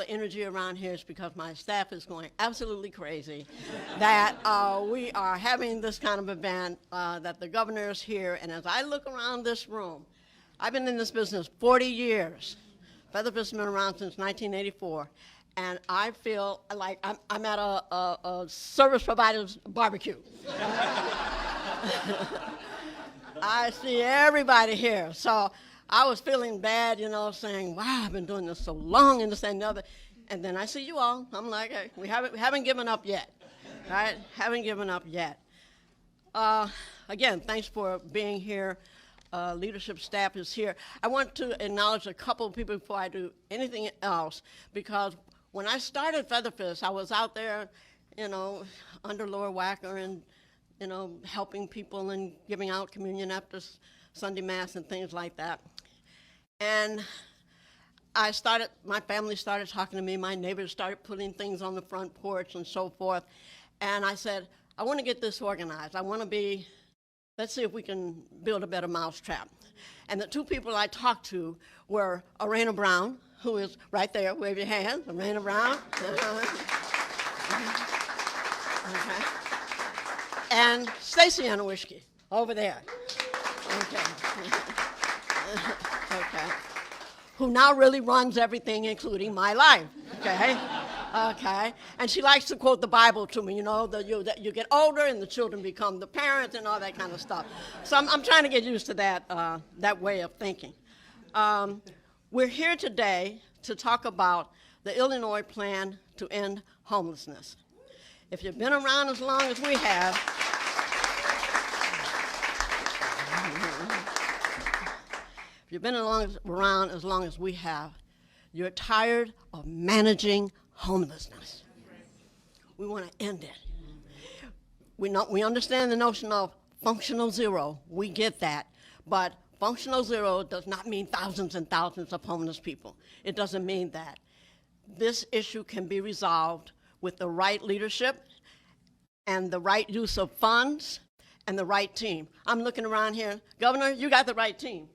energy around here is because my staff is going absolutely crazy that we are having this kind of event, that the governor is here. And as I look around this room, I've been in this business 40 years. Featherfist has been around since 1984. And I feel like I'm at a service provider's barbecue. I see everybody here. So I was feeling bad, saying, wow, I've been doing this so long and this and the other. And then I see you all. I'm like, hey, we haven't given up yet, right? Haven't given up yet. Again, thanks for being here. Leadership staff is here. I want to acknowledge a couple of people before I do anything else, because when I started Featherfist, I was out there, under Laura Wacker and, helping people and giving out communion after Sunday Mass and things like that. And my family started talking to me, my neighbors started putting things on the front porch and so forth. And I said, I want to get this organized. Let's see if we can build a better mousetrap. And the two people I talked to were Arena Brown, who is right there, wave your hand, Arena Brown. Okay. And Stacy Anawischke, over there. Okay. Okay. Who now really runs everything, including my life. Okay. Okay. And she likes to quote the Bible to me, that you get older and the children become the parents and all that kind of stuff. So I'm trying to get used to that way of thinking. We're here today to talk about the Illinois plan to end homelessness. If you've been around as long as we have, if you've been around as long as we have, you're tired of managing homelessness. We want to end it. We understand the notion of functional zero. We get that. But functional zero does not mean thousands and thousands of homeless people. It doesn't mean that. This issue can be resolved with the right leadership and the right use of funds and the right team. I'm looking around here. Governor, you got the right team.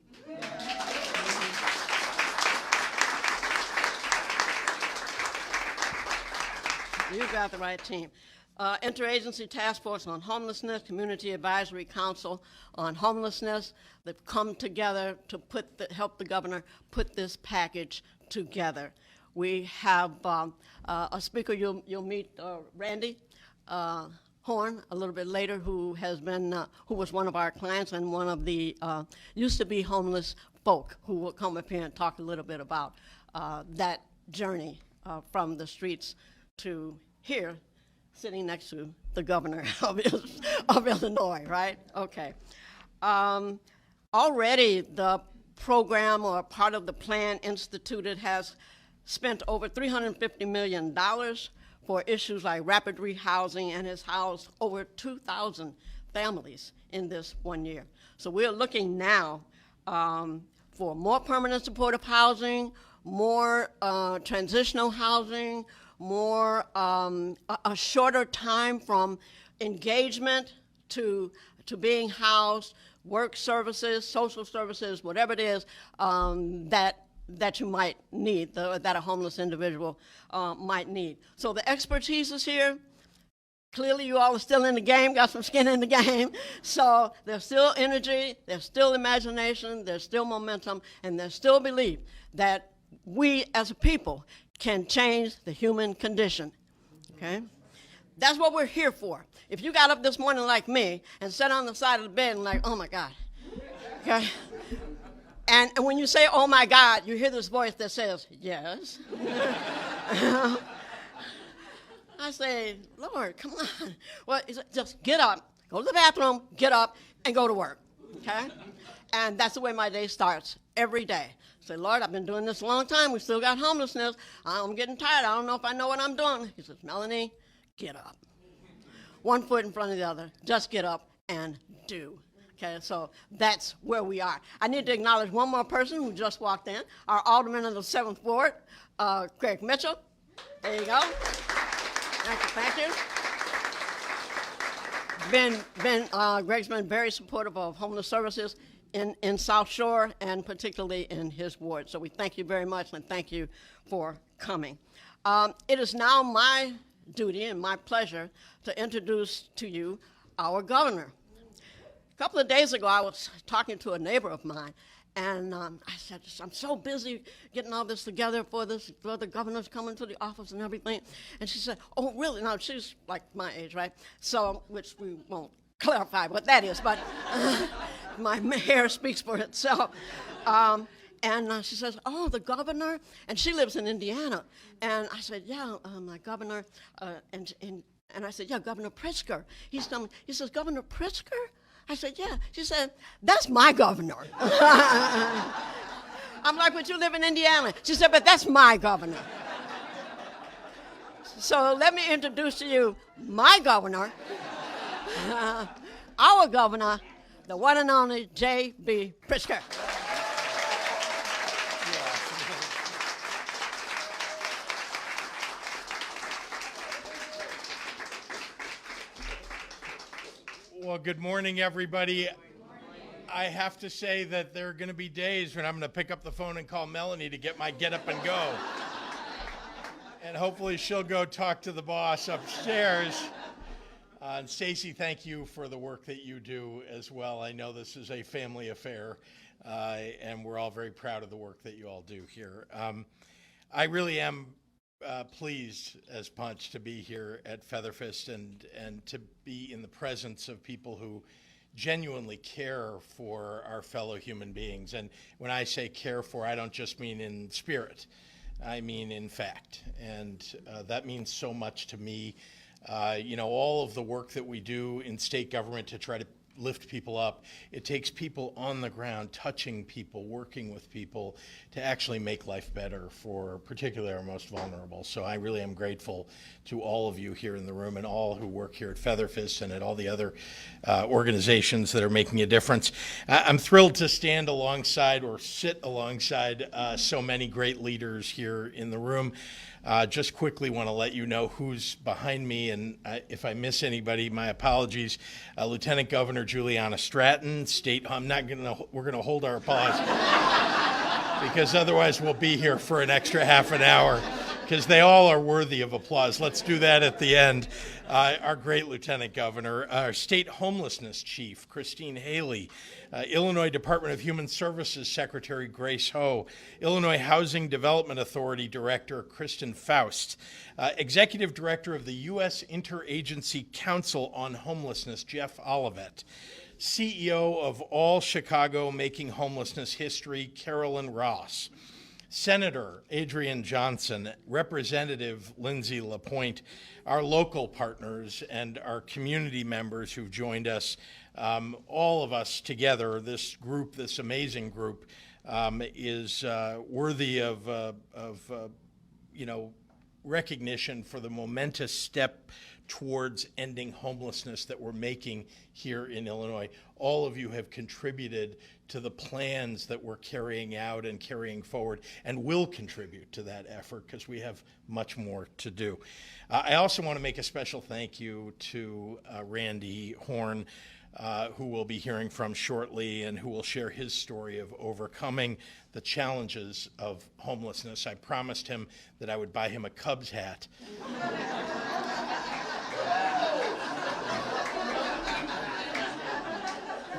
You've got the right team. Interagency Task Force on Homelessness, Community Advisory Council on Homelessness. They've come together to help the governor put this package together. We have a speaker you'll meet, Randy Horn, a little bit later, who was one of our clients and one of the used to be homeless folk, who will come up here and talk a little bit about that journey from the streets to here, sitting next to the governor of Illinois, right? Okay. Already the program, or part of the plan instituted, has spent over $350 million for issues like rapid rehousing, and has housed over 2,000 families in this 1 year. So we're looking now for more permanent supportive housing, more transitional housing, more a shorter time from engagement to being housed, work services, social services, whatever it is that you might need, that a homeless individual might need. So the expertise is here. Clearly you all are still in the game, got some skin in the game. So there's still energy, there's still imagination, there's still momentum, and there's still belief that we as a people can change the human condition, okay? That's what we're here for. If you got up this morning like me and sat on the side of the bed and like, oh my God, okay? And when you say, oh my God, you hear this voice that says, yes. I say, Lord, come on. Well, just get up, go to the bathroom, get up, and go to work, okay? And that's the way my day starts every day. Say, Lord, I've been doing this a long time. We still got homelessness. I'm getting tired. I don't know if I know what I'm doing. He says, Melanie, get up. One foot in front of the other. Just get up and do. Okay, so that's where we are. I need to acknowledge one more person who just walked in, our alderman of the 7th Ward, Greg Mitchell. There you go. Thank you. Greg's been very supportive of homeless services in South Shore and particularly in his ward. So we thank you very much and thank you for coming. It is now my duty and my pleasure to introduce to you our governor. A couple of days ago, I was talking to a neighbor of mine, and I said, I'm so busy getting all this together for the governor's coming to the office and everything. And she said, oh, really? Now, she's like my age, right? So, which we won't clarify what that is, but my hair speaks for itself. And she says, oh, the governor? And she lives in Indiana. And I said, yeah, my governor. And I said, yeah, Governor Pritzker. He says, Governor Pritzker? I said, yeah. She said, that's my governor. I'm like, but you live in Indiana. She said, but that's my governor. So let me introduce to you my governor, our governor, the one and only J.B. Pritzker. Well, good morning, everybody. I have to say that there are going to be days when I'm going to pick up the phone and call Melanie to get my get up and go. And hopefully she'll go talk to the boss upstairs. And Stacy, thank you for the work that you do as well. I know this is a family affair, and we're all very proud of the work that you all do here. I really am pleased as punch to be here at Featherfist and to be in the presence of people who genuinely care for our fellow human beings. And when I say care for, I don't just mean in spirit, I mean in fact. And that means so much to me. All of the work that we do in state government to try to lift people up, it takes people on the ground, touching people, working with people to actually make life better for particularly our most vulnerable. So I really am grateful to all of you here in the room and all who work here at Featherfist and at all the other organizations that are making a difference. I'm thrilled to stand alongside or sit alongside so many great leaders here in the room. Just quickly want to let you know who's behind me, and if I miss anybody, my apologies. Lieutenant Governor Juliana Stratton, we're gonna hold our applause because otherwise we'll be here for an extra half an hour because they all are worthy of applause. Let's do that at the end. Our great Lieutenant Governor, our State Homelessness Chief, Christine Haley, Illinois Department of Human Services Secretary Grace Ho, Illinois Housing Development Authority Director Kristen Faust, Executive Director of the U.S. Interagency Council on Homelessness, Jeff Olivet, CEO of All Chicago Making Homelessness History, Carolyn Ross, Senator Adrian Johnson, Representative Lindsay LaPointe, our local partners and our community members who've joined us, all of us together, this group, this amazing group, is worthy of recognition for the momentous step towards ending homelessness that we're making here in Illinois. All of you have contributed to the plans that we're carrying out and carrying forward and will contribute to that effort because we have much more to do. I also want to make a special thank you to Randy Horn, who we'll be hearing from shortly and who will share his story of overcoming the challenges of homelessness. I promised him that I would buy him a Cubs hat.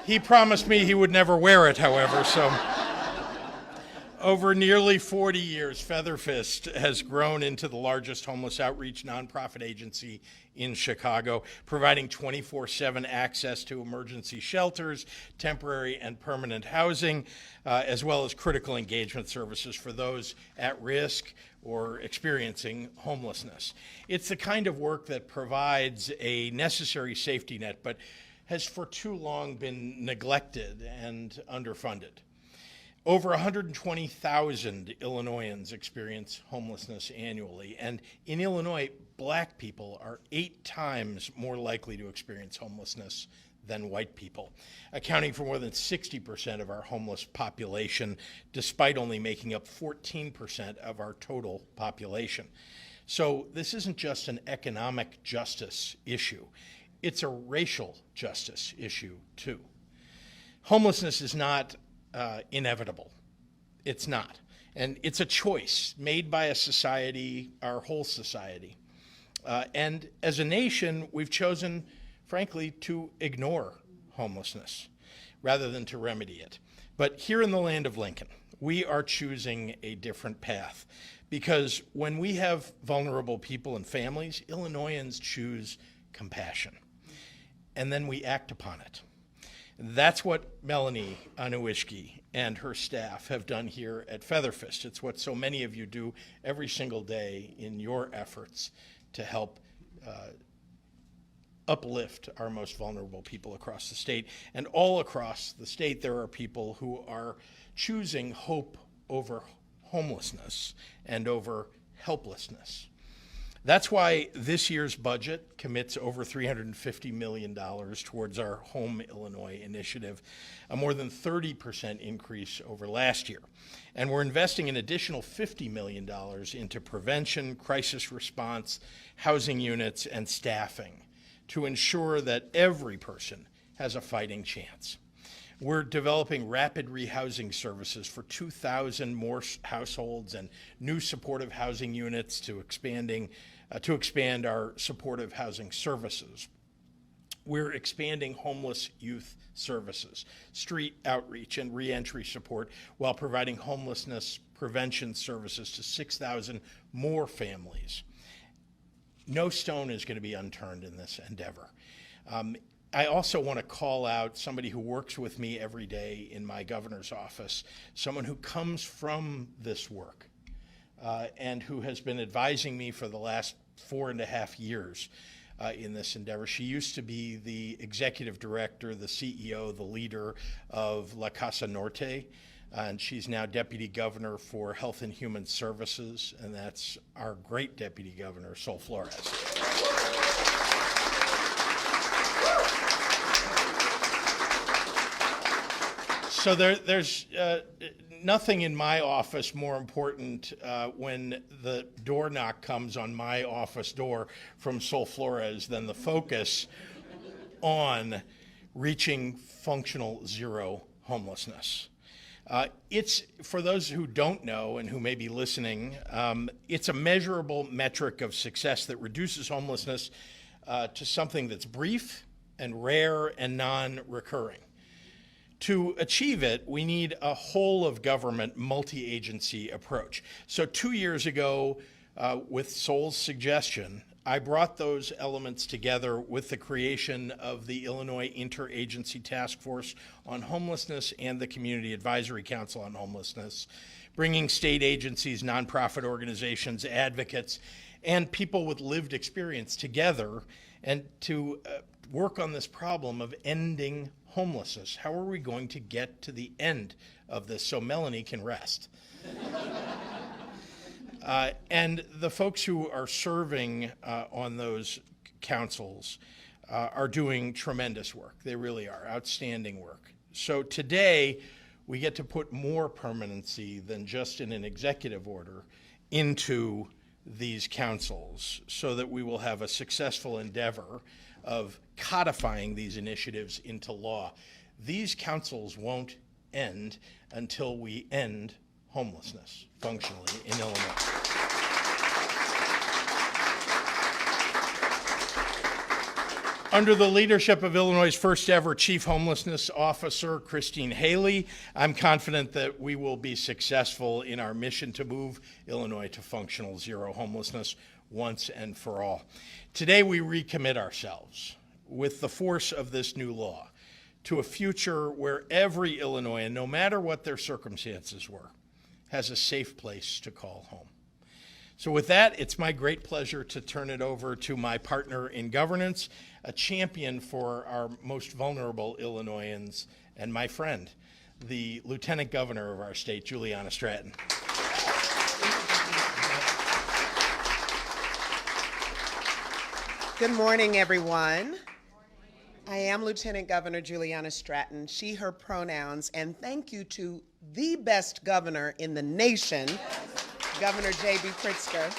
He promised me he would never wear it, however, so. Over nearly 40 years, Featherfist has grown into the largest homeless outreach nonprofit agency in Chicago, providing 24/7 access to emergency shelters, temporary and permanent housing, as well as critical engagement services for those at risk or experiencing homelessness. It's the kind of work that provides a necessary safety net, but has for too long been neglected and underfunded. Over 120,000 Illinoisans experience homelessness annually, and in Illinois, Black people are 8 times more likely to experience homelessness than white people, accounting for more than 60% of our homeless population, despite only making up 14% of our total population. So this isn't just an economic justice issue. It's a racial justice issue, too. Homelessness is not inevitable. It's not. And it's a choice made by a society, our whole society. And as a nation, we've chosen, frankly, to ignore homelessness rather than to remedy it. But here in the land of Lincoln, we are choosing a different path, because when we have vulnerable people and families, Illinoisans choose compassion, and then we act upon it. That's what Melanie Anuishki and her staff have done here at Featherfist. It's what so many of you do every single day in your efforts to help uplift our most vulnerable people across the state. And all across the state, there are people who are choosing hope over homelessness and over helplessness. That's why this year's budget commits over $350 million towards our Home Illinois initiative, a more than 30% increase over last year. And we're investing an additional $50 million into prevention, crisis response, housing units, and staffing to ensure that every person has a fighting chance. We're developing rapid rehousing services for 2,000 more households and new supportive housing units to expand our supportive housing services. We're expanding homeless youth services, street outreach, and reentry support while providing homelessness prevention services to 6,000 more families. No stone is going to be unturned in this endeavor. I also want to call out somebody who works with me every day in my governor's office, someone who comes from this work and who has been advising me for the last 4.5 years in this endeavor. She used to be the executive director, the CEO, the leader of La Casa Norte, and she's now deputy governor for Health and Human Services, and that's our great deputy governor, Sol Flores. So there's nothing in my office more important when the door knock comes on my office door from Sol Flores than the focus on reaching functional zero homelessness. It's, for those who don't know and who may be listening, it's a measurable metric of success that reduces homelessness to something that's brief and rare and non-recurring. To achieve it, we need a whole-of-government, multi-agency approach. So 2 years ago, with Sol's suggestion, I brought those elements together with the creation of the Illinois Interagency Task Force on Homelessness and the Community Advisory Council on Homelessness, bringing state agencies, nonprofit organizations, advocates, and people with lived experience together and to work on this problem of ending homelessness. How are we going to get to the end of this so Melanie can rest? And the folks who are serving on those councils are doing tremendous work. They really are, outstanding work. So today, we get to put more permanency than just in an executive order into these councils so that we will have a successful endeavor of codifying these initiatives into law. These councils won't end until we end homelessness functionally in Illinois. Under the leadership of Illinois' first ever Chief Homelessness Officer, Christine Haley, I'm confident that we will be successful in our mission to move Illinois to functional zero homelessness once and for all. Today we recommit ourselves with the force of this new law to a future where every Illinoisan, no matter what their circumstances were, has a safe place to call home. So with that, it's my great pleasure to turn it over to my partner in governance, a champion for our most vulnerable Illinoisans, and my friend, the Lieutenant Governor of our state, Juliana Stratton. Good morning, everyone. I am Lieutenant Governor Juliana Stratton, she, her pronouns, and thank you to the best governor in the nation, Governor J.B. Pritzker,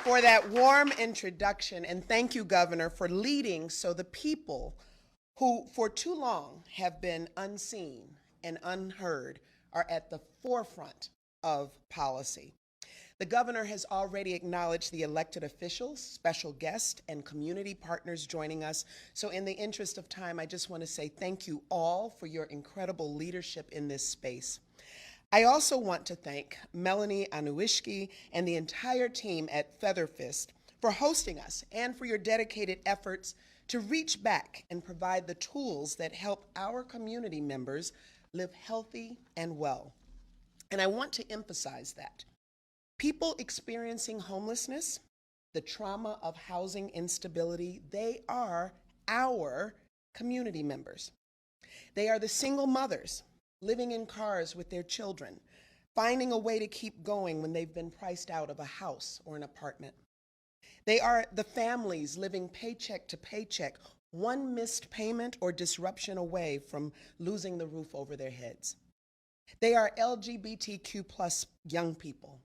for that warm introduction. And thank you, Governor, for leading so the people who for too long have been unseen and unheard, are at the forefront of policy. The governor has already acknowledged the elected officials, special guests, and community partners joining us. So in the interest of time, I just want to say thank you all for your incredible leadership in this space. I also want to thank Melanie Anuishki and the entire team at Featherfist for hosting us and for your dedicated efforts to reach back and provide the tools that help our community members live healthy and well. And I want to emphasize that people experiencing homelessness, the trauma of housing instability, they are our community members. They are the single mothers living in cars with their children, finding a way to keep going when they've been priced out of a house or an apartment. They are the families living paycheck to paycheck, one missed payment or disruption away from losing the roof over their heads. They are LGBTQ plus young people,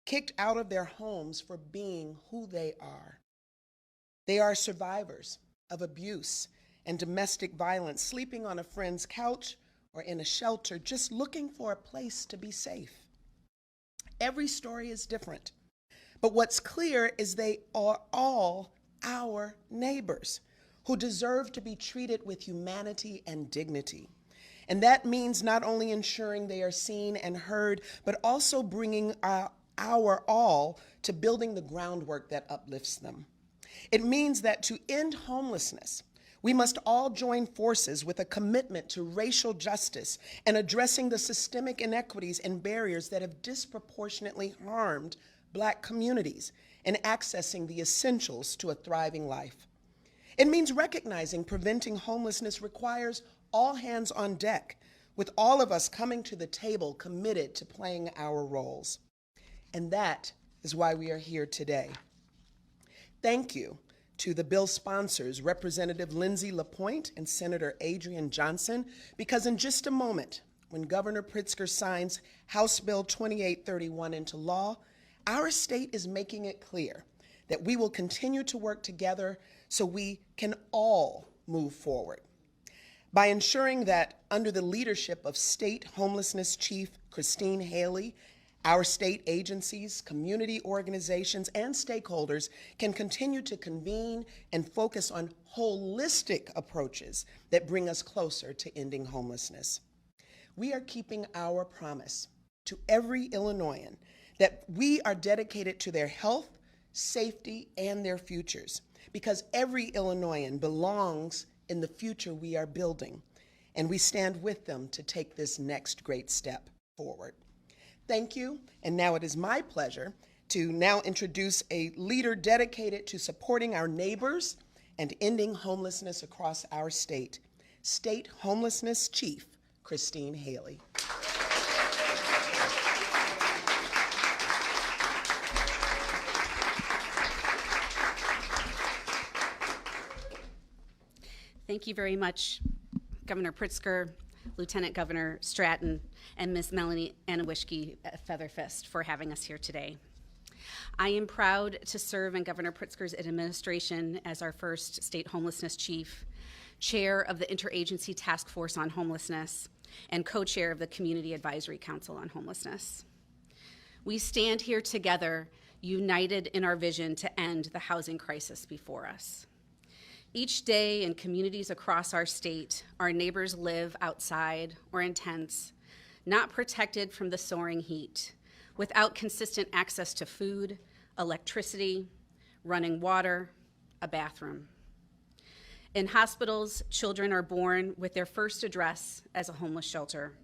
kicked out of their homes for being who they are. They are survivors of abuse and domestic violence, sleeping on a friend's couch or in a shelter, just looking for a place to be safe. Every story is different, but what's clear is they are all our neighbors who deserve to be treated with humanity and dignity. And that means not only ensuring they are seen and heard, but also bringing our all to building the groundwork that uplifts them. It means that to end homelessness, we must all join forces with a commitment to racial justice and addressing the systemic inequities and barriers that have disproportionately harmed Black communities and accessing the essentials to a thriving life. It means recognizing preventing homelessness requires all hands on deck, with all of us coming to the table committed to playing our roles. And that is why we are here today. Thank you to the bill sponsors, Representative Lindsay LaPointe and Senator Adrian Johnson, because in just a moment, when Governor Pritzker signs House Bill 2831 into law, our state is making it clear that we will continue to work together so we can all move forward. By ensuring that under the leadership of State Homelessness Chief Christine Haley, our state agencies, community organizations, and stakeholders can continue to convene and focus on holistic approaches that bring us closer to ending homelessness. We are keeping our promise to every Illinoisan that we are dedicated to their health, safety, and their futures, because every Illinoisan belongs in the future we are building, and we stand with them to take this next great step forward. Thank you, and now it is my pleasure to now introduce a leader dedicated to supporting our neighbors and ending homelessness across our state, State Homelessness Chief Christine Haley. Thank you very much, Governor Pritzker, Lieutenant Governor Stratton, and Ms. Melanie Anuishki at Featherfist for having us here today. I am proud to serve in Governor Pritzker's administration as our first state homelessness chief, chair of the Interagency Task Force on Homelessness, and co-chair of the Community Advisory Council on Homelessness. We stand here together, united in our vision to end the housing crisis before us. Each day in communities across our state, our neighbors live outside or in tents, not protected from the soaring heat, without consistent access to food, electricity, running water, a bathroom. In hospitals, children are born with their first address as a homeless shelter,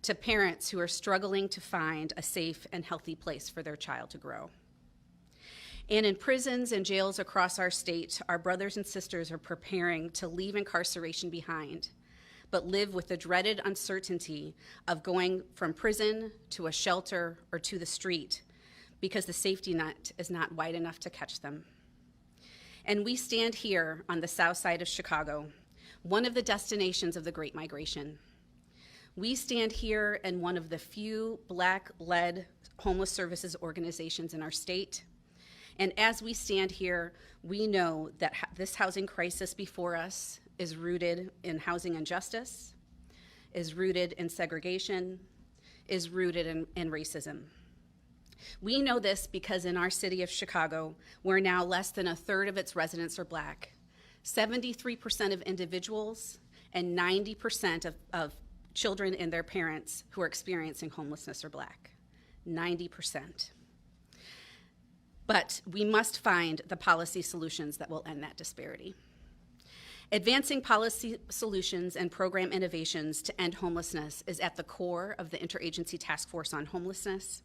to parents who are struggling to find a safe and healthy place for their child to grow. And in prisons and jails across our state, our brothers and sisters are preparing to leave incarceration behind, but live with the dreaded uncertainty of going from prison to a shelter or to the street because the safety net is not wide enough to catch them. And we stand here on the south side of Chicago, one of the destinations of the Great Migration. We stand here in one of the few Black-led homeless services organizations in our state. And as we stand here, we know that this housing crisis before us is rooted in housing injustice, is rooted in segregation, is rooted in racism. We know this because in our city of Chicago, where now less than a third of its residents are Black, 73% of individuals and 90% of children and their parents who are experiencing homelessness are Black. 90%. But we must find the policy solutions that will end that disparity. Advancing policy solutions and program innovations to end homelessness is at the core of the Interagency Task Force on Homelessness,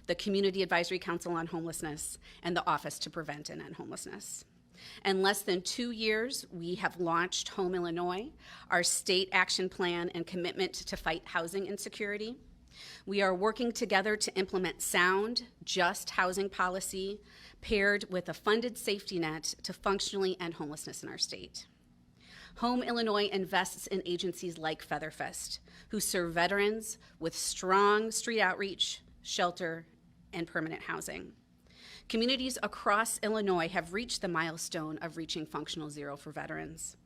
the Community Advisory Council on Homelessness, and the Office to Prevent and End Homelessness. In less than 2 years, we have launched Home Illinois, our state action plan and commitment to fight housing insecurity. We are working together to implement sound, just housing policy paired with a funded safety net to functionally end homelessness in our state. Home Illinois invests in agencies like Featherfest, who serve veterans with strong street outreach, shelter, and permanent housing. Communities across Illinois have reached the milestone of reaching functional zero for veterans.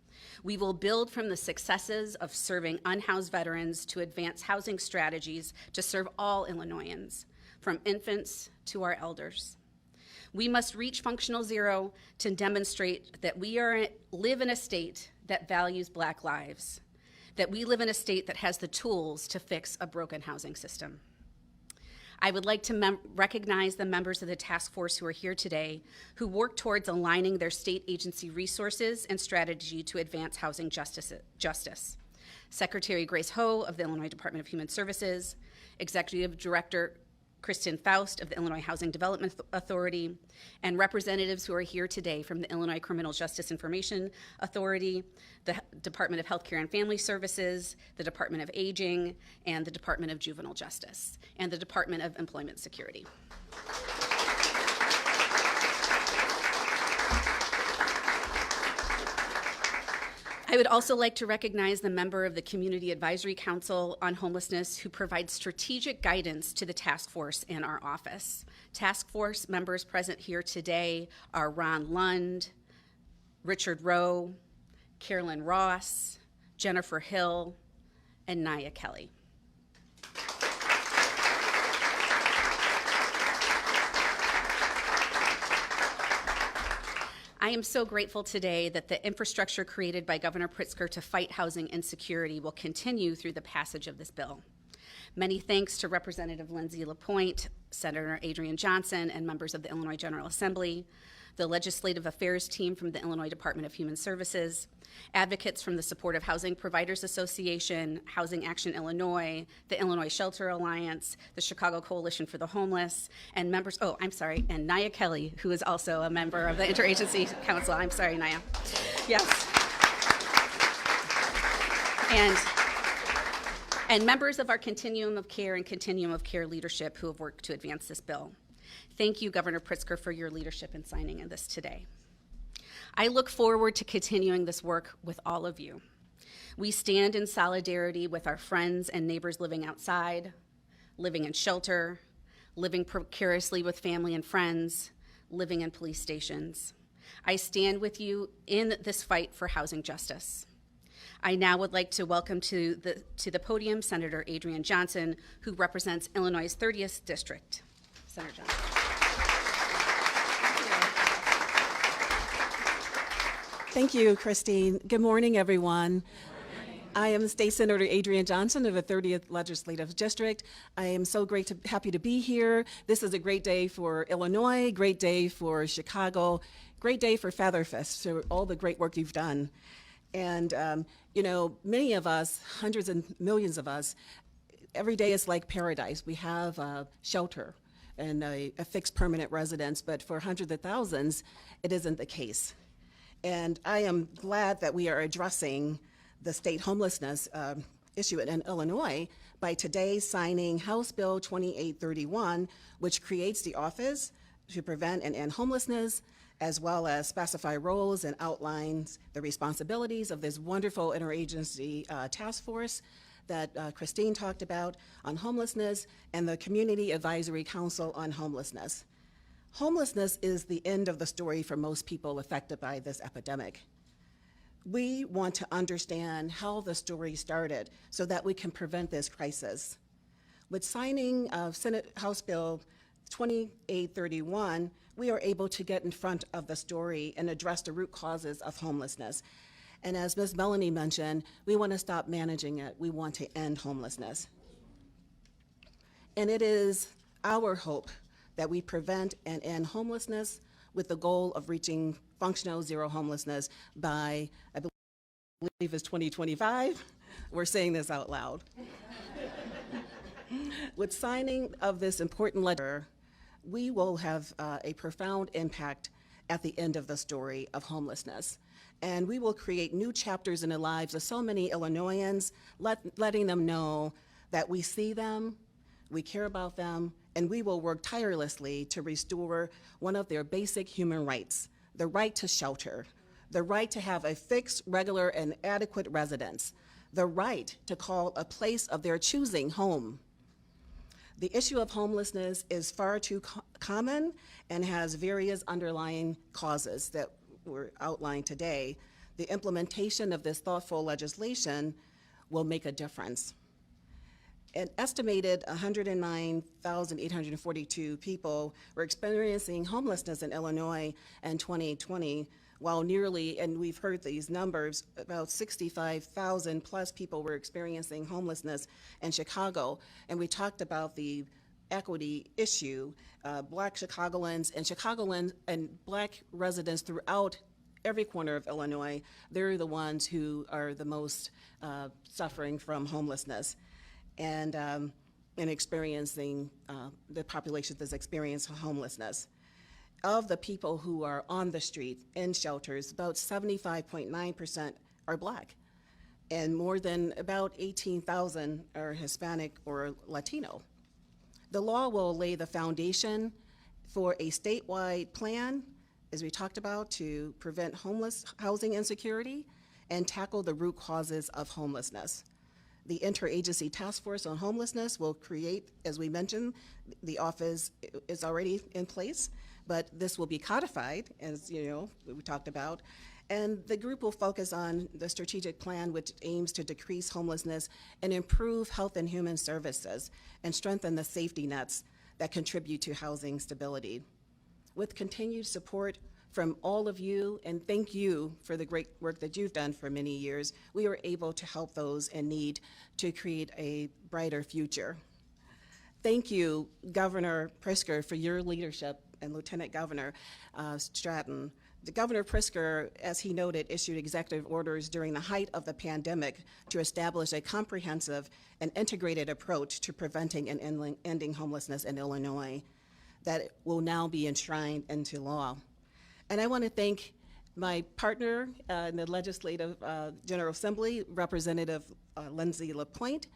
We will build from the successes of serving unhoused veterans to advance housing strategies to serve all Illinoisans, from infants to our elders. We must reach functional zero to demonstrate that we live in a state that values Black lives, that we live in a state that has the tools to fix a broken housing system. I would like to recognize the members of the task force who are here today who work towards aligning their state agency resources and strategy to advance housing justice. Secretary Grace Ho of the Illinois Department of Human Services, Executive Director Kristen Faust of the Illinois Housing Development Authority, and representatives who are here today from the Illinois Criminal Justice Information Authority, the Department of Healthcare and Family Services, the Department of Aging, and the Department of Juvenile Justice, and the Department of Employment Security. I would also like to recognize the member of the Community Advisory Council on Homelessness who provides strategic guidance to the task force and our office. Task force members present here today are Ron Lund, Richard Rowe, Carolyn Ross, Jennifer Hill, and Naya Kelly. I am so grateful today that the infrastructure created by Governor Pritzker to fight housing insecurity will continue through the passage of this bill. Many thanks to Representative Lindsay LaPointe, Senator Adrian Johnson, and members of the Illinois General Assembly, the Legislative Affairs team from the Illinois Department of Human Services, advocates from the Supportive Housing Providers Association, Housing Action Illinois, the Illinois Shelter Alliance, the Chicago Coalition for the Homeless, and members, and Naya Kelly, who is also a member of the Interagency Council. I'm sorry, Naya. Yes. And members of our Continuum of Care and Continuum of Care leadership who have worked to advance this bill. Thank you, Governor Pritzker, for your leadership in signing in this today. I look forward to continuing this work with all of you. We stand in solidarity with our friends and neighbors living outside, living in shelter, living precariously with family and friends, living in police stations. I stand with you in this fight for housing justice. I now would like to welcome to the podium Senator Adrian Johnson, who represents Illinois' 30th District. Senator Johnson. Thank you, Christine. Good morning, everyone. I am State Senator Adrian Johnson of the 30th Legislative District. I am so happy to be here. This is a great day for Illinois, great day for Chicago, great day for Featherfest, for all the great work you've done. And, many of us, hundreds and millions of us, every day is like paradise. We have a shelter and a fixed permanent residence, but for hundreds of thousands, it isn't the case. And I am glad that we are addressing the state homelessness issue in Illinois by today signing House Bill 2831, which creates the Office to Prevent and End Homelessness, as well as specify roles and outlines the responsibilities of this wonderful interagency task force that Christine talked about on homelessness and the Community Advisory Council on Homelessness. Homelessness is the end of the story for most people affected by this epidemic. We want to understand how the story started so that we can prevent this crisis. With signing of Senate House Bill 2831, we are able to get in front of the story and address the root causes of homelessness. And as Ms. Melanie mentioned, we want to stop managing it. We want to end homelessness. And it is our hope that we prevent and end homelessness with the goal of reaching functional zero homelessness by, I believe it's 2025. We're saying this out loud. With signing of this important letter, we will have a profound impact at the end of the story of homelessness. And we will create new chapters in the lives of so many Illinoisans, letting them know that we see them, we care about them, and we will work tirelessly to restore one of their basic human rights, the right to shelter, the right to have a fixed, regular, and adequate residence, the right to call a place of their choosing home. The issue of homelessness is far too common and has various underlying causes that were outlined today. The implementation of this thoughtful legislation will make a difference. An estimated 109,842 people were experiencing homelessness in Illinois in 2020, while nearly, and we've heard these numbers, about 65,000 plus people were experiencing homelessness in Chicago. And we talked about the equity issue. Black Chicagoans and Black residents throughout every corner of Illinois, they're the ones who are the most suffering from homelessness and experiencing the population that's experiencing homelessness. Of the people who are on the street in shelters, about 75.9% are Black, and more than about 18,000 are Hispanic or Latino. The law will lay the foundation for a statewide plan, as we talked about, to prevent housing insecurity and tackle the root causes of homelessness. The Interagency Task Force on Homelessness will create, as we mentioned, the office is already in place, but this will be codified, as you know, we talked about. And the group will focus on the strategic plan, which aims to decrease homelessness and improve health and human services and strengthen the safety nets that contribute to housing stability. With continued support from all of you, and thank you for the great work that you've done for many years, we were able to help those in need to create a brighter future. Thank you, Governor Pritzker, for your leadership, and Lieutenant Governor Stratton. The Governor Pritzker, as he noted, issued executive orders during the height of the pandemic to establish a comprehensive and integrated approach to preventing and ending homelessness in Illinois that will now be enshrined into law. And I want to thank my partner in the Legislative General Assembly, Representative Lindsay LaPointe.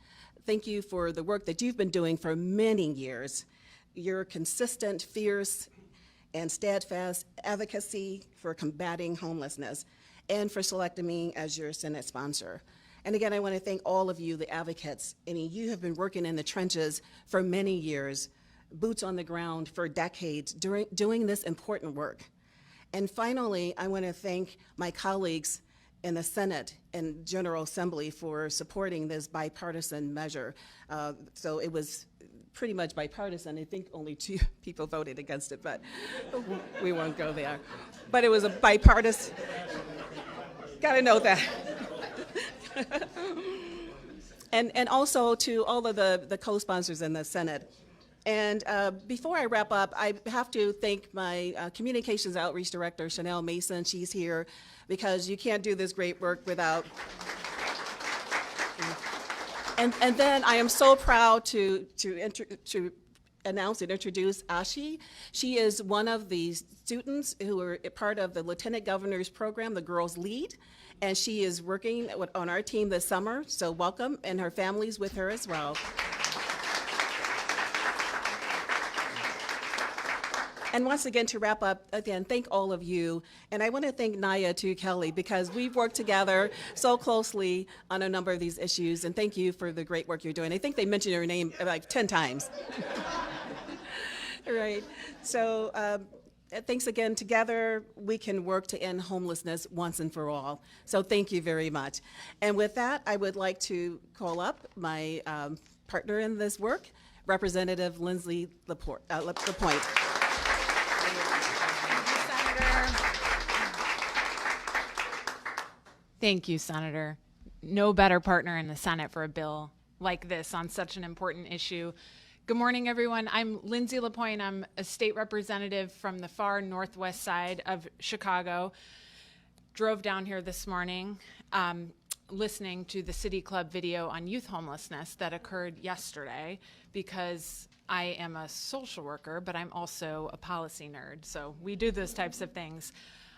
Thank you for the work that you've been doing for many years. Your consistent, fierce, and steadfast advocacy for combating homelessness, and for selecting me as your Senate sponsor. And again, I want to thank all of you, the advocates. I mean, you have been working in the trenches for many years, boots on the ground for decades, doing this important work. And finally, I want to thank my colleagues in the Senate and General Assembly for supporting this bipartisan measure. So it was pretty much bipartisan. I think only 2 people voted against it, but we won't go there. But it was a bipartisan, gotta know that. And also to all of the co-sponsors in the Senate. And before I wrap up, I have to thank my Communications Outreach Director, Chanel Mason. She's here because you can't do this great work without. And then I am so proud to announce and introduce Ashi. She is one of the students who are part of the Lieutenant Governor's program, the Girls Lead, and she is working on our team this summer, so welcome, and her family's with her as well. And once again, to wrap up, again, thank all of you. And I want to thank Naya too, Kelly, because we've worked together so closely on a number of these issues. And thank you for the great work you're doing. I think they mentioned your name like 10 times. Right. So thanks again. Together, we can work to end homelessness once and for all. So thank you very much. And with that, I would like to call up my partner in this work, Representative Lindsay Lapointe. Thank you, Senator. No better partner in the Senate for a bill like this on such an important issue. Good morning, everyone. I'm Lindsay Lapointe. I'm a state representative from the far northwest side of Chicago. Drove down here this morning listening to the City Club video on youth homelessness that occurred yesterday because I am a social worker, but I'm also a policy nerd. So we do those types of things.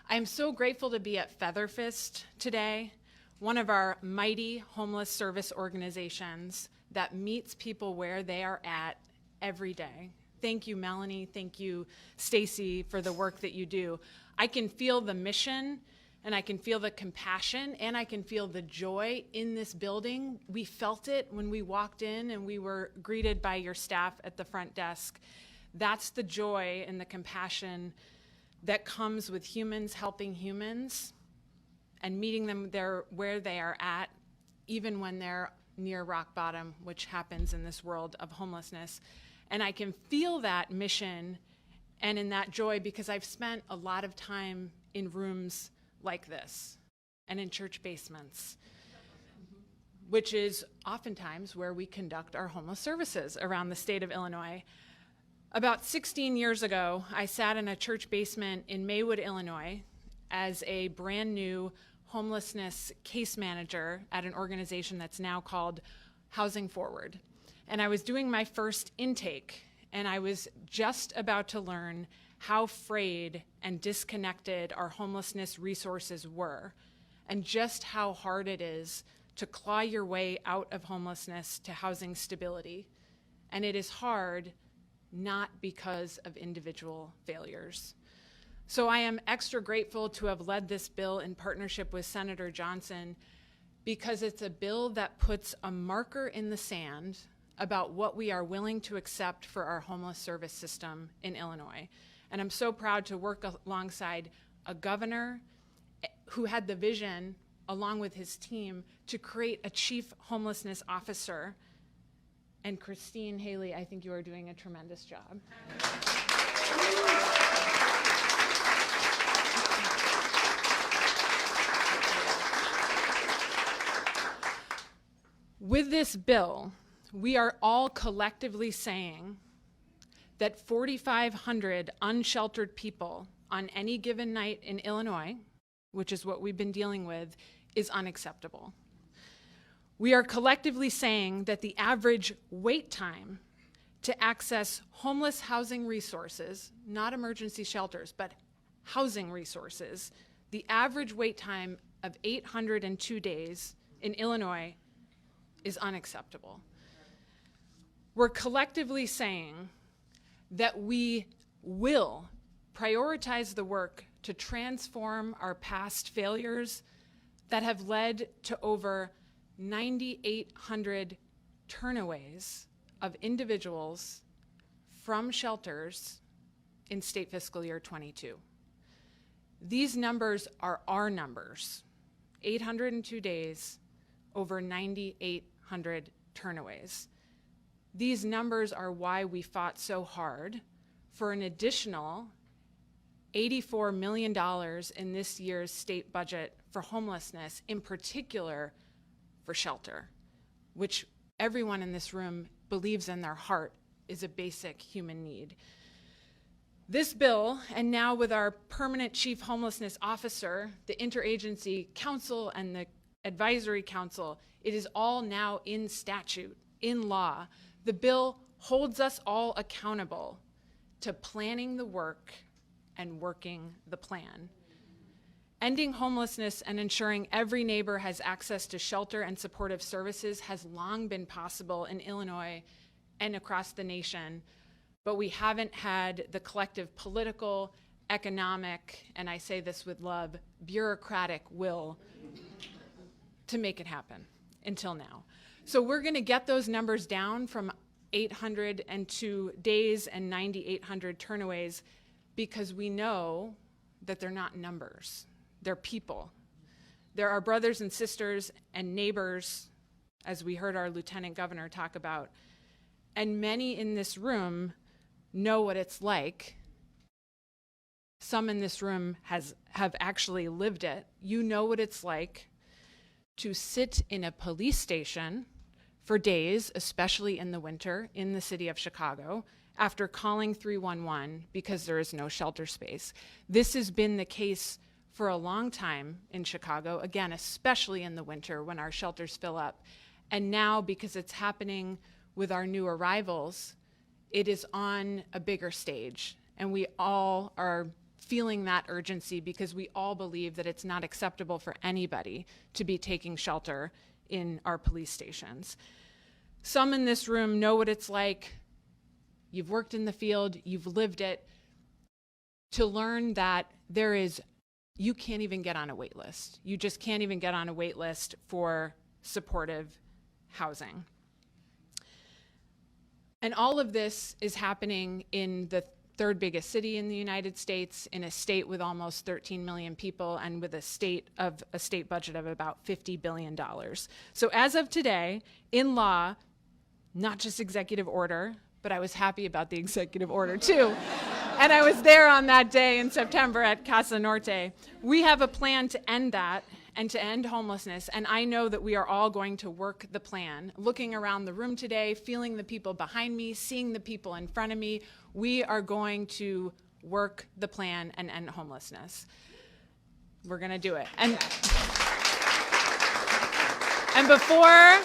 I'm so grateful to be at Featherfist today, one of our mighty homeless service organizations that meets people where they are at every day. Thank you, Melanie. Thank you, Stacy, for the work that you do. I can feel the mission, and I can feel the compassion, and I can feel the joy in this building. We felt it when we walked in and we were greeted by your staff at the front desk. That's the joy and the compassion that comes with humans helping humans and meeting them there where they are at, even when they're near rock bottom, which happens in this world of homelessness. And I can feel that mission and in that joy because I've spent a lot of time in rooms like this and in church basements, which is oftentimes where we conduct our homeless services around the state of Illinois. About 16 years ago, I sat in a church basement in Maywood, Illinois, as a brand new homelessness case manager at an organization that's now called Housing Forward. And I was doing my first intake, and I was just about to learn how frayed and disconnected our homelessness resources were, and just how hard it is to claw your way out of homelessness to housing stability. And it is hard not because of individual failures. So I am extra grateful to have led this bill in partnership with Senator Johnson because it's a bill that puts a marker in the sand about what we are willing to accept for our homeless service system in Illinois. And I'm so proud to work alongside a governor who had the vision, along with his team, to create a chief homelessness officer. And Christine Haley, I think you are doing a tremendous job. With this bill, we are all collectively saying that 4,500 unsheltered people on any given night in Illinois, which is what we've been dealing with, is unacceptable. We are collectively saying that the average wait time to access homeless housing resources, not emergency shelters, but housing resources, the average wait time of 802 days in Illinois is unacceptable. We're collectively saying that we will prioritize the work to transform our past failures that have led to over 9,800 turnaways of individuals from shelters in state fiscal year 22. These numbers are our numbers. 802 days, over 9,800 turnaways. These numbers are why we fought so hard for an additional $84 million in this year's state budget for homelessness, in particular for shelter, which everyone in this room believes in their heart is a basic human need. This bill, and now with our permanent chief homelessness officer, the interagency council and the advisory council, it is all now in statute, in law. The bill holds us all accountable to planning the work and working the plan. Ending homelessness and ensuring every neighbor has access to shelter and supportive services has long been possible in Illinois and across the nation, but we haven't had the collective political, economic, and I say this with love, bureaucratic will to make it happen until now. So we're going to get those numbers down from 802 days and 9,800 turnaways because we know that they're not numbers, they're people. They're our brothers and sisters and neighbors, as we heard our Lieutenant Governor talk about. And many in this room know what it's like. Some in this room have actually lived it. You know what it's like to sit in a police station for days, especially in the winter, in the city of Chicago, after calling 311 because there is no shelter space. This has been the case for a long time in Chicago, again, especially in the winter when our shelters fill up. And now, because it's happening with our new arrivals, it is on a bigger stage. And we all are feeling that urgency because we all believe that it's not acceptable for anybody to be taking shelter in our police stations. Some in this room know what it's like. You've worked in the field, you've lived it, to learn that you can't even get on a wait list. You just can't even get on a wait list for supportive housing. And all of this is happening in the third biggest city in the United States, in a state with almost 13 million people and with a state budget of about $50 billion. So as of today, in law, not just executive order, but I was happy about the executive order too. And I was there on that day in September at Casa Norte. We have a plan to end that and to end homelessness, and I know that we are all going to work the plan. Looking around the room today, feeling the people behind me, seeing the people in front of me, we are going to work the plan and end homelessness. We're gonna do it. And before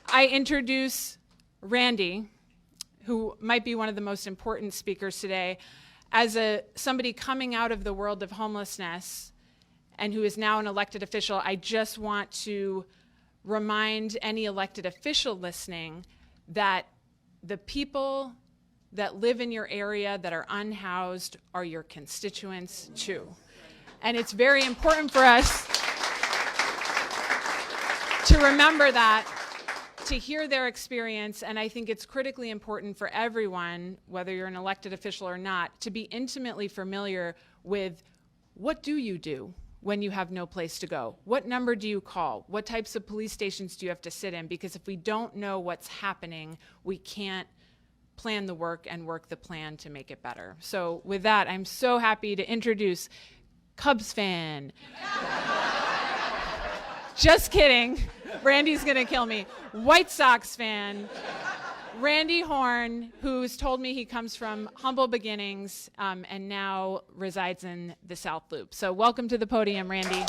I introduce Randy, who might be one of the most important speakers today, as somebody coming out of the world of homelessness and who is now an elected official, I just want to remind any elected official listening that the people that live in your area that are unhoused are your constituents too. And it's very important for us to remember that, to hear their experience, and I think it's critically important for everyone, whether you're an elected official or not, to be intimately familiar with what do you do when you have no place to go? What number do you call? What types of police stations do you have to sit in? Because if we don't know what's happening, we can't plan the work and work the plan to make it better. So with that, I'm so happy to introduce Cubs fan. Just kidding. Randy's gonna kill me. White Sox fan, Randy Horn, who's told me he comes from humble beginnings and now resides in the South Loop. So welcome to the podium, Randy.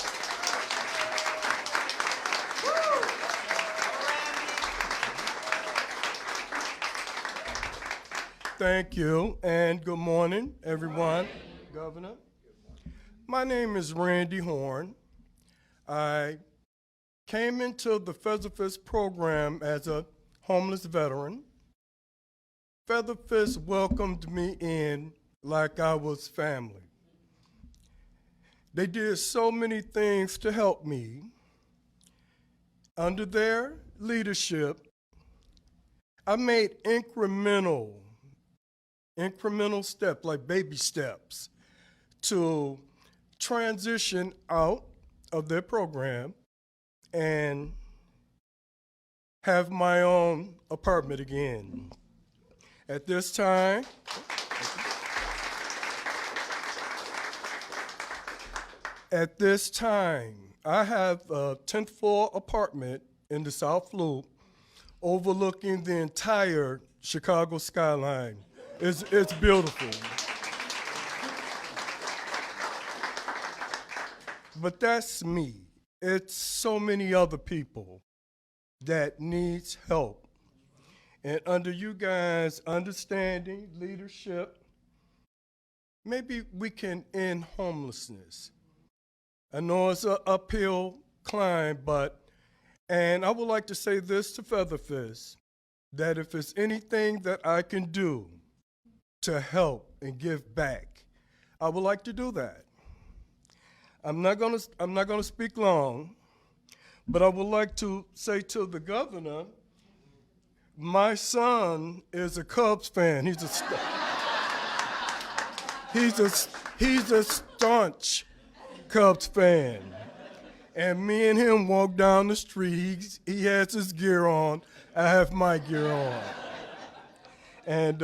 Thank you, and good morning, everyone. Governor. My name is Randy Horn. I came into the Featherfist program as a homeless veteran. Featherfist welcomed me in like I was family. They did so many things to help me. Under their leadership, I made incremental steps, like baby steps, to transition out of their program and have my own apartment again. At this time, I have a 10th floor apartment in the South Loop overlooking the entire Chicago skyline. It's beautiful. But that's me. It's so many other people that needs help. And under you guys' understanding, leadership, maybe we can end homelessness. I know it's an uphill climb, and I would like to say this to Featherfist, that if there's anything that I can do to help and give back, I would like to do that. I'm not gonna speak long, but I would like to say to the governor, my son is a Cubs fan. He's a staunch Cubs fan. And me and him walk down the street. He has his gear on. I have my gear on. And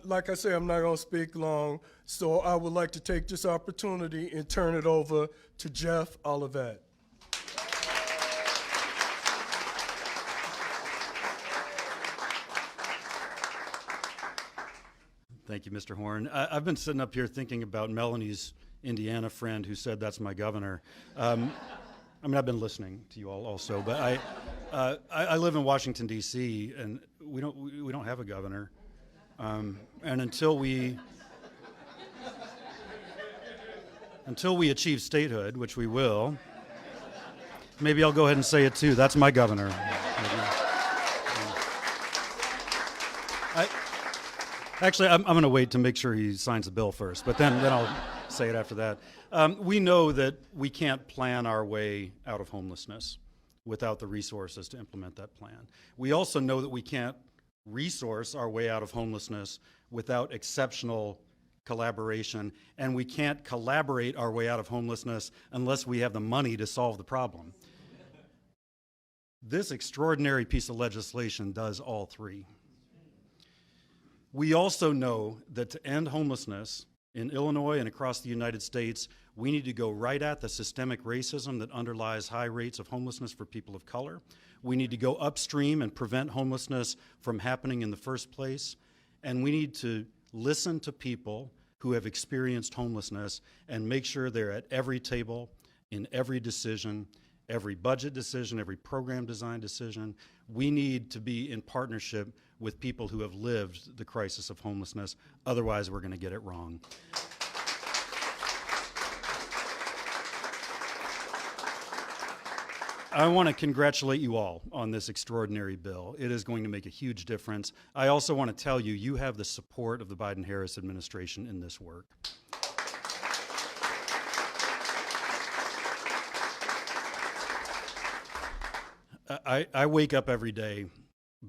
like I say, I'm not going to speak long. So I would like to take this opportunity and turn it over to Jeff Olivet. Thank you, Mr. Horn. I've been sitting up here thinking about Melanie's Indiana friend who said that's my governor. I mean, I've been listening to you all also, but I live in Washington, D.C., and we don't have a governor. And until we achieve statehood, which we will, maybe I'll go ahead and say it too. That's my governor. Actually, I'm going to wait to make sure he signs the bill first, but then I'll say it after that. We know that we can't plan our way out of homelessness without the resources to implement that plan. We also know that we can't resource our way out of homelessness without exceptional collaboration, and we can't collaborate our way out of homelessness unless we have the money to solve the problem. This extraordinary piece of legislation does all three. We also know that to end homelessness in Illinois and across the United States, we need to go right at the systemic racism that underlies high rates of homelessness for people of color. We need to go upstream and prevent homelessness from happening in the first place. And we need to listen to people who have experienced homelessness and make sure they're at every table, in every decision, every budget decision, every program design decision. We need to be in partnership with people who have lived the crisis of homelessness. Otherwise, we're going to get it wrong. I want to congratulate you all on this extraordinary bill. It is going to make a huge difference. I also want to tell you, you have the support of the Biden-Harris administration in this work. I wake up every day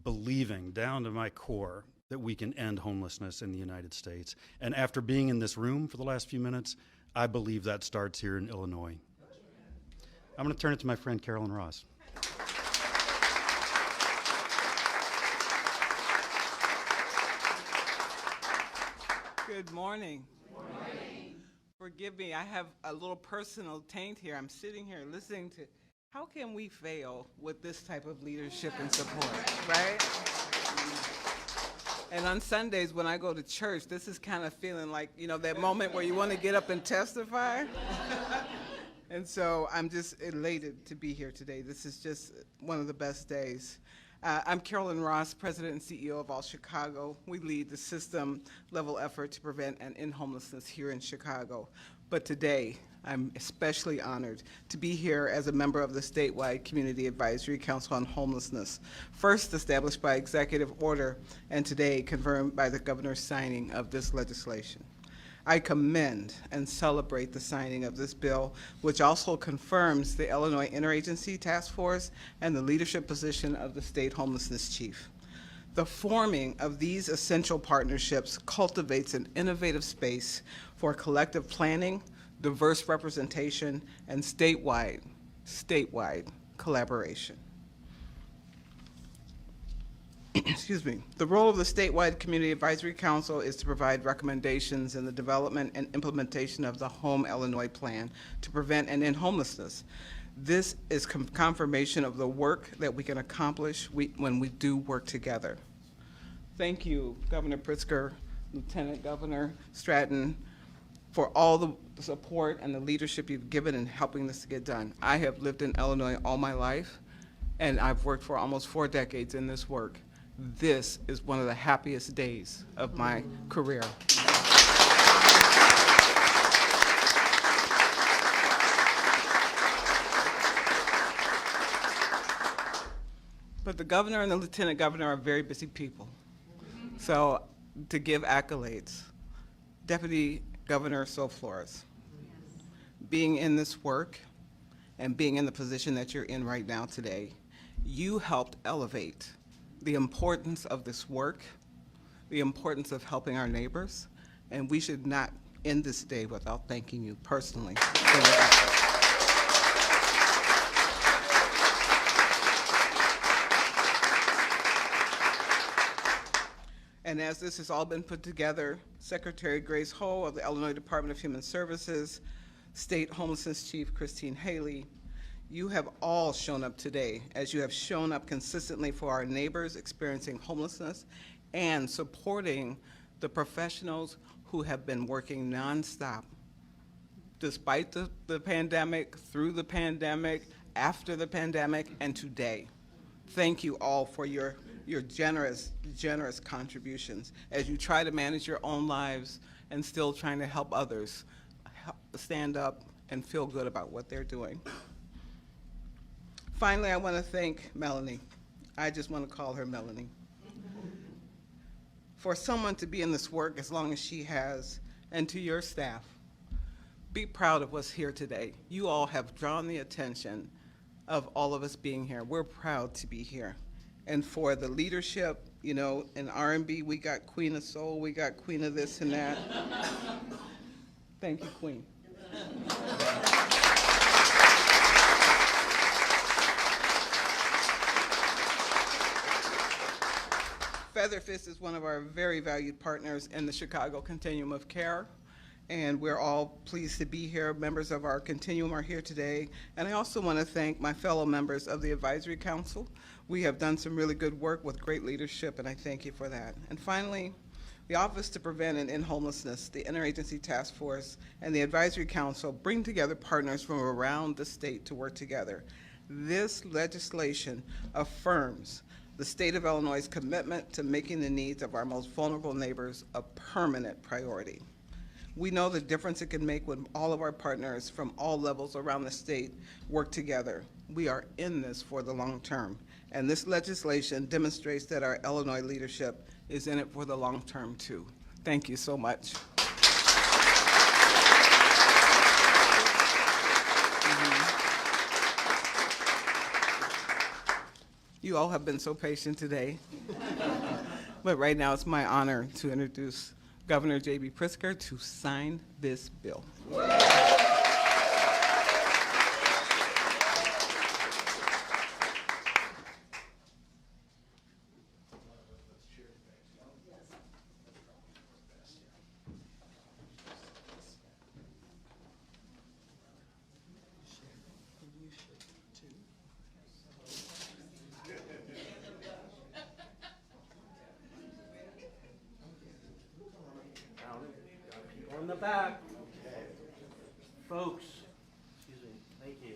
believing down to my core that we can end homelessness in the United States. And after being in this room for the last few minutes, I believe that starts here in Illinois. I'm going to turn it to my friend Carolyn Ross. Good morning. Good morning. Forgive me, I have a little personal taint here. I'm sitting here listening to, how can we fail with this type of leadership and support, right? And on Sundays when I go to church, this is kind of feeling like, you know, that moment where you want to get up and testify. And so I'm just elated to be here today. This is just one of the best days. I'm Carolyn Ross, President and CEO of All Chicago. We lead the system-level effort to prevent and end homelessness here in Chicago. But today, I'm especially honored to be here as a member of the statewide Community Advisory Council on Homelessness, first established by executive order and today confirmed by the governor's signing of this legislation. I commend and celebrate the signing of this bill, which also confirms the Illinois Interagency Task Force and the leadership position of the state homelessness chief. The forming of these essential partnerships cultivates an innovative space for collective planning, diverse representation, and statewide collaboration. Excuse me. The role of the statewide Community Advisory Council is to provide recommendations in the development and implementation of the Home Illinois Plan to prevent and end homelessness. This is confirmation of the work that we can accomplish when we do work together. Thank you, Governor Pritzker, Lieutenant Governor Stratton, for all the support and the leadership you've given in helping this to get done. I have lived in Illinois all my life, and I've worked for almost 4 decades in this work. This is one of the happiest days of my career. But the governor and the lieutenant governor are very busy people. So to give accolades, Deputy Governor Flores, being in this work and being in the position that you're in right now today, you helped elevate the importance of this work, the importance of helping our neighbors, And we should not end this day without thanking you personally for your efforts. And as this has all been put together, Secretary Grace Ho of the Illinois Department of Human Services, State Homelessness Chief Christine Haley, you have all shown up today, as you have shown up consistently for our neighbors experiencing homelessness and supporting the professionals who have been working nonstop despite the pandemic, through the pandemic, after the pandemic, and today. Thank you all for your generous contributions as you try to manage your own lives and still trying to help others stand up and feel good about what they're doing. Finally, I want to thank Melanie. I just want to call her Melanie. For someone to be in this work as long as she has, and to your staff, be proud of what's here today. You all have drawn the attention of all of us being here. We're proud to be here. And for the leadership, you know, in R&B, we got Queen of Soul, we got Queen of this and that. Thank you, Queen. Featherfist is one of our very valued partners in the Chicago Continuum of Care, and we're all pleased to be here. Members of our continuum are here today, and I also want to thank my fellow members of the Advisory Council. We have done some really good work with great leadership, and I thank you for that. And finally, the Office to Prevent and End Homelessness, the Interagency Task Force, and the Advisory Council bring together partners from around the state to work together. This legislation affirms the state of Illinois' commitment to making the needs of our most vulnerable neighbors a permanent priority. We know the difference it can make when all of our partners from all levels around the state work together. We are in this for the long term, and this legislation demonstrates that our Illinois leadership is in it for the long term too. Thank you so much. You all have been so patient today. But right now it's my honor to introduce Governor J.B. Pritzker to sign this bill. On the back. Folks, excuse me, thank you.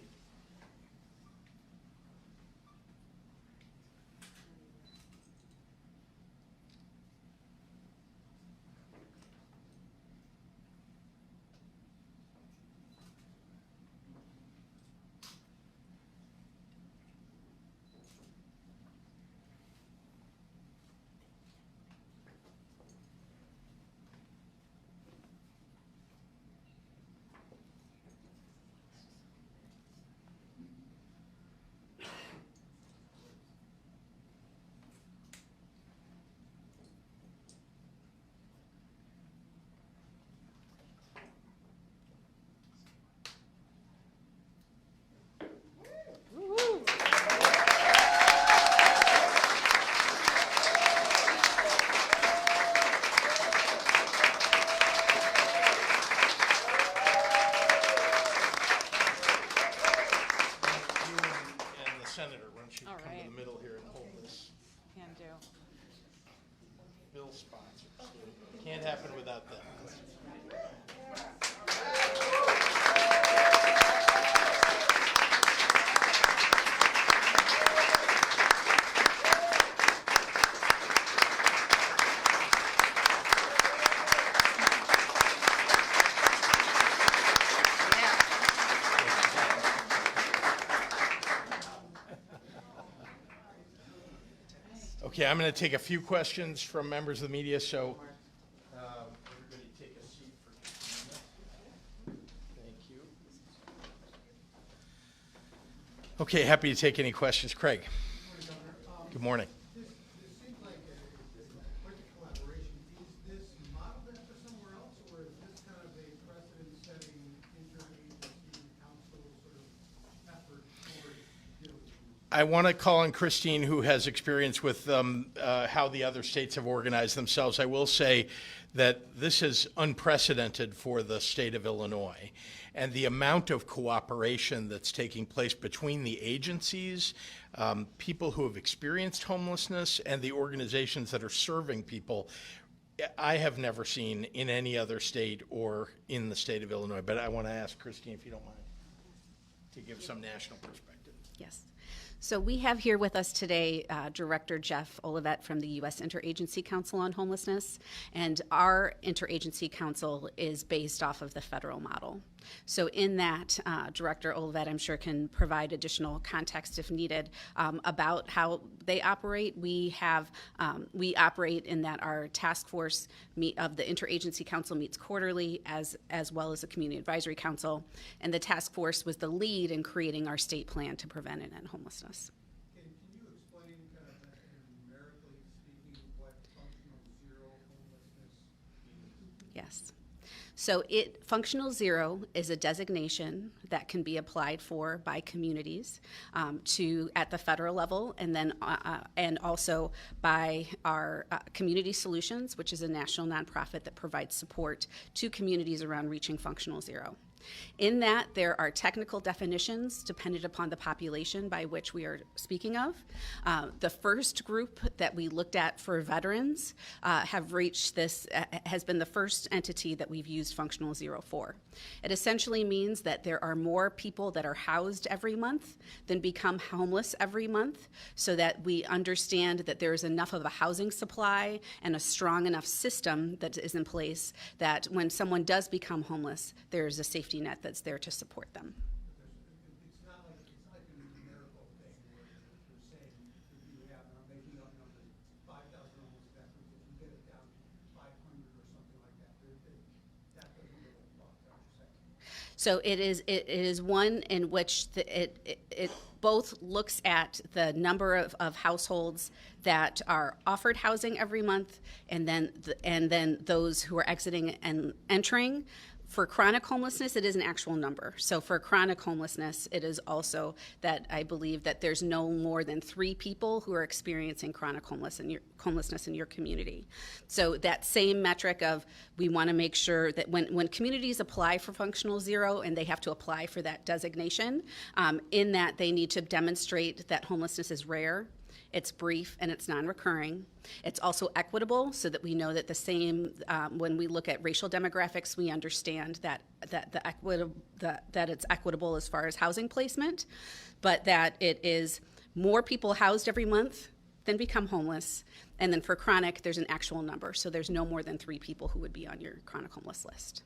Senator, why don't you All come to right. the middle here and hold this Can do. bill sponsor. Can't happen without them. Okay, I'm going to take a few questions from members of the media, so everybody take a seat for just a minute. Thank you. Okay, happy to take any questions. Craig. Good morning. This seems like quite a collaboration. Is this modeled after somewhere else, I want to call on Christine, who has experience with how the other states have organized themselves. I will say that this is unprecedented for the state of Illinois, and the amount of cooperation that's taking place between the agencies, people who have experienced homelessness, and the organizations that are serving people, I have never seen in any other state or in the state of Illinois. But I want to ask Christine, if you don't mind, to give some national perspective. Yes. So we have here with us today Director Jeff Olivet from the U.S. Interagency Council on Homelessness, and our Interagency Council is based off of the federal model. So in that, Director Olivet, I'm sure, can provide additional context if needed about how they operate. We operate in that our task force of the Interagency Council meets quarterly, as well as the Community Advisory Council, and the task force was the lead in creating our state plan to prevent and end homelessness. Can you explain, kind of numerically speaking, what functional zero homelessness means? Yes. So functional zero is a designation that can be applied for by communities at the federal level, and then and also by our Community Solutions, which is a national nonprofit that provides support to communities around reaching functional zero. In that, there are technical definitions dependent upon the population by which we are speaking of. The first group that we looked at for veterans have reached this, has been the first entity that we've used functional zero for. It essentially means that there are more people that are housed every month than become homeless every month, so that we understand that there is enough of a housing supply and a strong enough system that is in place that when someone does become homeless, there is a safety net that's there to support them. It's not like a numerical thing where you're saying if you have, and I'm making up numbers, 5,000 homeless veterans, if you get it down to 500 or something like that, that doesn't really apply, is that what you're saying? So it is one in which it both looks at the number of households that are offered housing every month, and then those who are exiting and entering. For chronic homelessness, it is an actual number. So for chronic homelessness, it is also that I believe that there's no more than 3 people who are experiencing chronic homelessness in your community. So that same metric of we want to make sure that when communities apply for functional zero and they have to apply for that designation, in that they need to demonstrate that homelessness is rare, it's brief, and it's non-recurring. It's also equitable, so that we know that the same, when we look at racial demographics, we understand that it's equitable as far as housing placement, but that it is more people housed every month than become homeless. And then for chronic, there's an actual number, so there's no more than 3 people who would be on your chronic homeless list.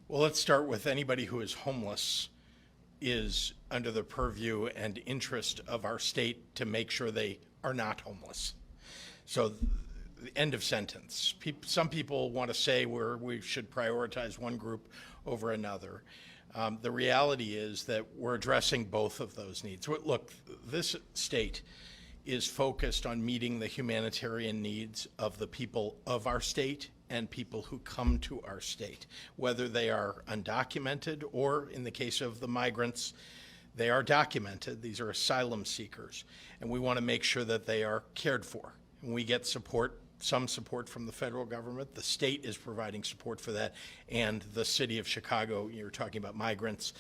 Well, let's start with anybody who is homeless is under the purview and interest of our state to make sure they are not homeless. So the end of sentence. Some people want to say we should prioritize one group over another. The reality is that we're addressing both of those needs. Look, this state is focused on meeting the humanitarian needs of the people of our state and people who come to our state, whether they are undocumented or, in the case of the migrants, they are documented. These are asylum seekers, and we want to make sure that they are cared for. And we get support, some support from the federal government. The state is providing support for that, and the city of Chicago, you're talking about migrants,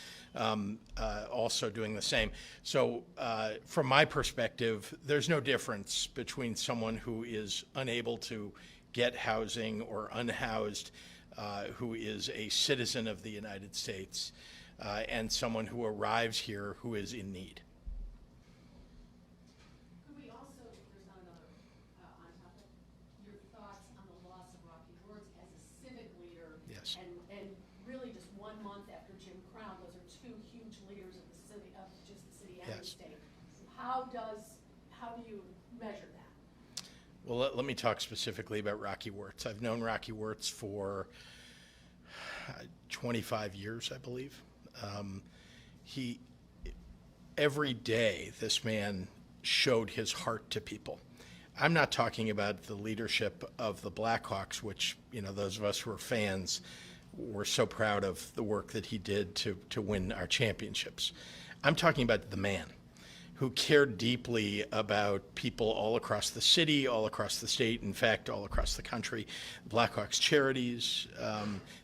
also doing the same. So from my perspective, there's no difference between someone who is unable to get housing or unhoused, who is a citizen of the United States, and someone who arrives here who is in need. Could we also, if there's not another on topic, your thoughts on the loss of Rocky Words as a civic leader? Yes. And really just 1 month after Jim Crown, those are 2 huge leaders of the city, of just the city and the Yes. state. How do you measure that? Well, let me talk specifically about Rocky Wirtz. I've known Rocky Wirtz for 25 years, I believe. Every day, this man showed his heart to people. I'm not talking about the leadership of the Blackhawks, which, those of us who are fans were so proud of the work that he did to win our championships. I'm talking about the man who cared deeply about people all across the city, all across the state, in fact, all across the country. Blackhawks charities,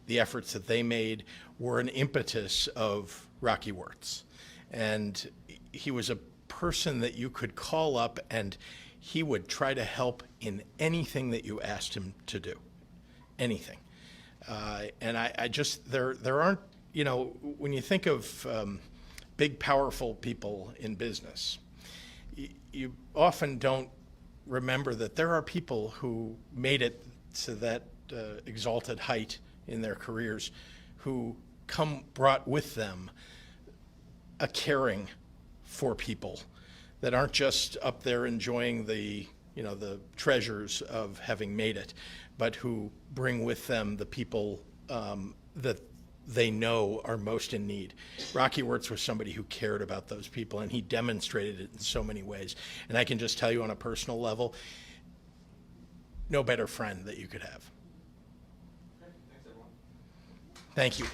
the efforts that they made were an impetus of Rocky Wirtz. And he was a person that you could call up and he would try to help in anything that you asked him to do, anything. And I just, there aren't, when you think of big, powerful people in business, you often don't remember that there are people who made it to that exalted height in their careers who brought with them a caring for people that aren't just up there enjoying the treasures of having made it, but who bring with them the people that they know are most in need. Rocky Wirtz was somebody who cared about those people, and he demonstrated it in so many ways. And I can just tell you on a personal level, no better friend that you could have. Thank you.